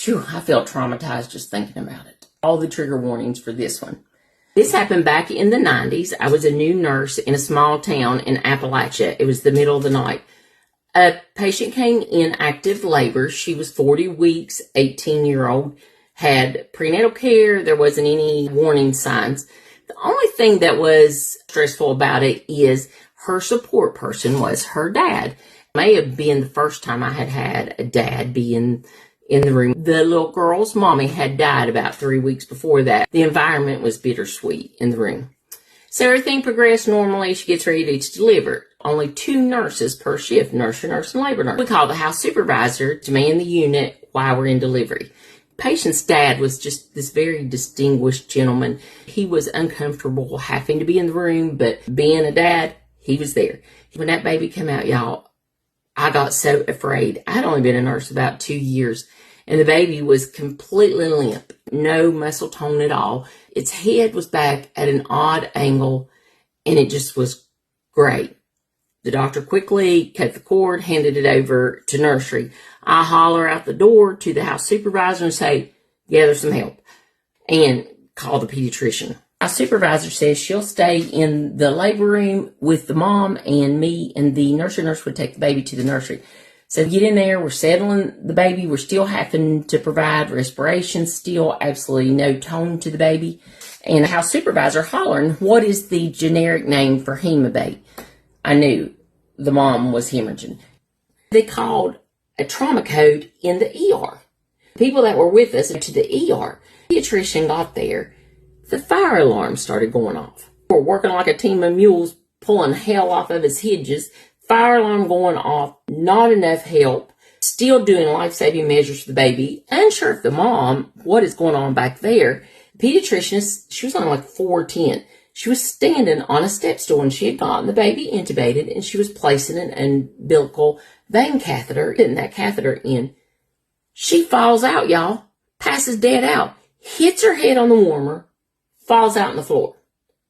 Phew, I felt traumatized just thinking about it. All the trigger warnings for this one. This happened back in the 90s. I was a new nurse in a small town in Appalachia. It was the middle of the night. A patient came in active labor. She was 40 weeks, 18-year-old, had prenatal care. There wasn't any warning signs. The only thing that was stressful about it is her support person was her dad. It may have been the first time I had had a dad be in the room. The little girl's mommy had died about 3 weeks before that. The environment was bittersweet in the room. So everything progressed normally. She gets ready to deliver. Only 2 nurses per shift, nurse and labor nurse. We call the house supervisor to man the unit while we're in delivery. Patient's dad was just this very distinguished gentleman. He was uncomfortable having to be in the room, but being a dad, he was there. When that baby came out, y'all, I got so afraid. I had only been a nurse about 2 years, and the baby was completely limp, no muscle tone at all. Its head was back at an odd angle, and it just was great. The doctor quickly cut the cord, handed it over to nursery. I holler out the door to the house supervisor and say, gather some help, and call the pediatrician. Our supervisor says she'll stay in the labor room with the mom and me, and the nursery nurse would take the baby to the nursery. So we get in there, we're settling the baby, we're still having to provide respiration, still absolutely no tone to the baby. And the house supervisor hollering, what is the generic name for hemabate? I knew the mom was hemorrhaging. They called a trauma code in the ER. People that were with us to the ER. The pediatrician got there. The fire alarm started going off. We're working like a team of mules, pulling hell off of its hinges. Fire alarm going off, not enough help, still doing life-saving measures for the baby. Unsure if the mom, what is going on back there. The pediatrician, she was on like 4'10". She was standing on a step stool, and she had gotten the baby intubated, and she was placing an umbilical vein catheter, getting that catheter in. She falls out, y'all, passes dead out, hits her head on the warmer, falls out on the floor.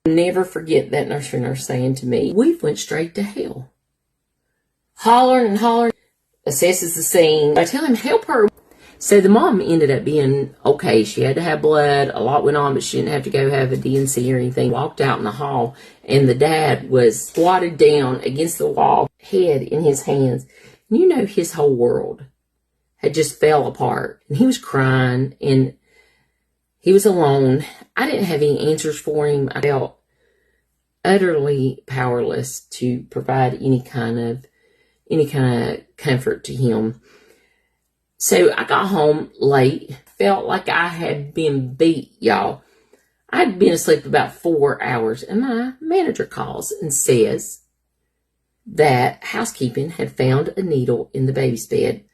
Never forget that nursery nurse saying to me, we went straight to hell. Hollering and hollering, assesses the scene. I tell him, help her. So the mom ended up being okay. She had to have blood. A lot went on, but she didn't have to go have a DNC or anything. Walked out in the hall, and the dad was squatted down against the wall, head in his hands. And you know, his whole world had just fell apart. And he was crying, and he was alone. I didn't have any answers for him. I felt utterly powerless to provide any kind of comfort to him. So I got home late, felt like I had been beat, y'all. I'd been asleep about 4 hours, and my manager calls and says that housekeeping had found a needle in the baby's bed,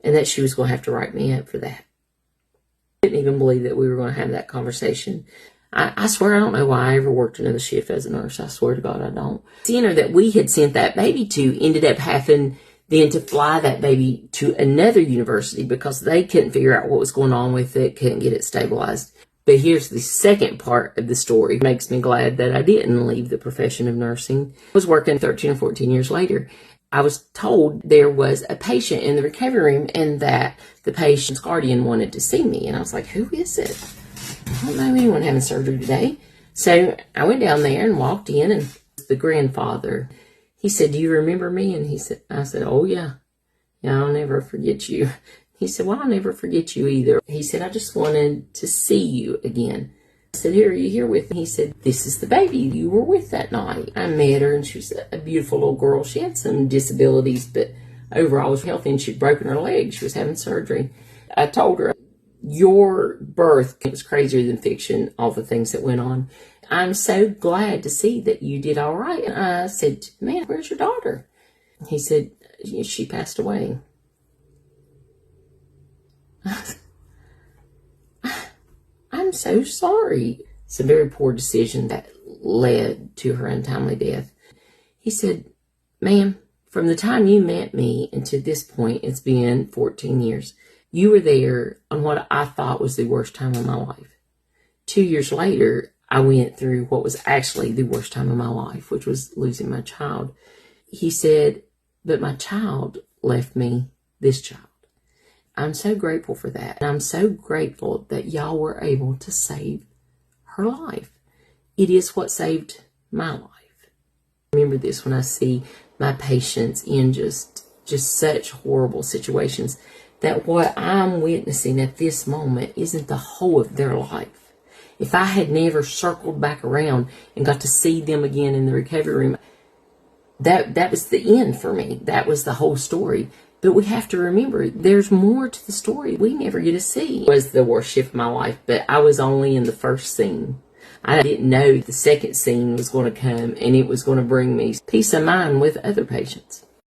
and that she was going to have to write me up for that. I didn't even believe that we were going to have that conversation. I swear I don't know why I ever worked another shift as a nurse. I swear to God I don't. So, that we had sent that baby to ended up having then to fly that baby to another university because they couldn't figure out what was going on with it, couldn't get it stabilized. But here's the second part of the story. It makes me glad that I didn't leave the profession of nursing. I was working 13 or 14 years later. I was told there was a patient in the recovery room and that the patient's guardian wanted to see me. And I was like, who is it? I don't know anyone having surgery today. So I went down there and walked in, and the grandfather, he said, do you remember me? And I said, oh yeah. Yeah, I'll never forget you. He said, well, I'll never forget you either. He said, I just wanted to see you again. I said, here, are you here with me? He said, this is the baby you were with that night. I met her, and she was a beautiful little girl. She had some disabilities, but overall was healthy, and she'd broken her leg. She was having surgery. I told her, your birth was crazier than fiction, all the things that went on. I'm so glad to see that you did all right. And I said, man, where's your daughter? He said, she passed away. I'm so sorry. It's a very poor decision that led to her untimely death. He said, ma'am, from the time you met me and to this point, it's been 14 years. You were there on what I thought was the worst time of my life. 2 years later, I went through what was actually the worst time of my life, which was losing my child. He said, but my child left me this child. I'm so grateful for that. And I'm so grateful that y'all were able to save her life. It is what saved my life. Remember this when I see my patients in just such horrible situations, that what I'm witnessing at this moment isn't the whole of their life. If I had never circled back around and got to see them again in the recovery room, that was the end for me. That was the whole story. But we have to remember, there's more to the story we never get to see. It was the worst shift of my life, but I was only in the first scene. I didn't know the second scene was going to come, and it was going to bring me peace of mind with other patients.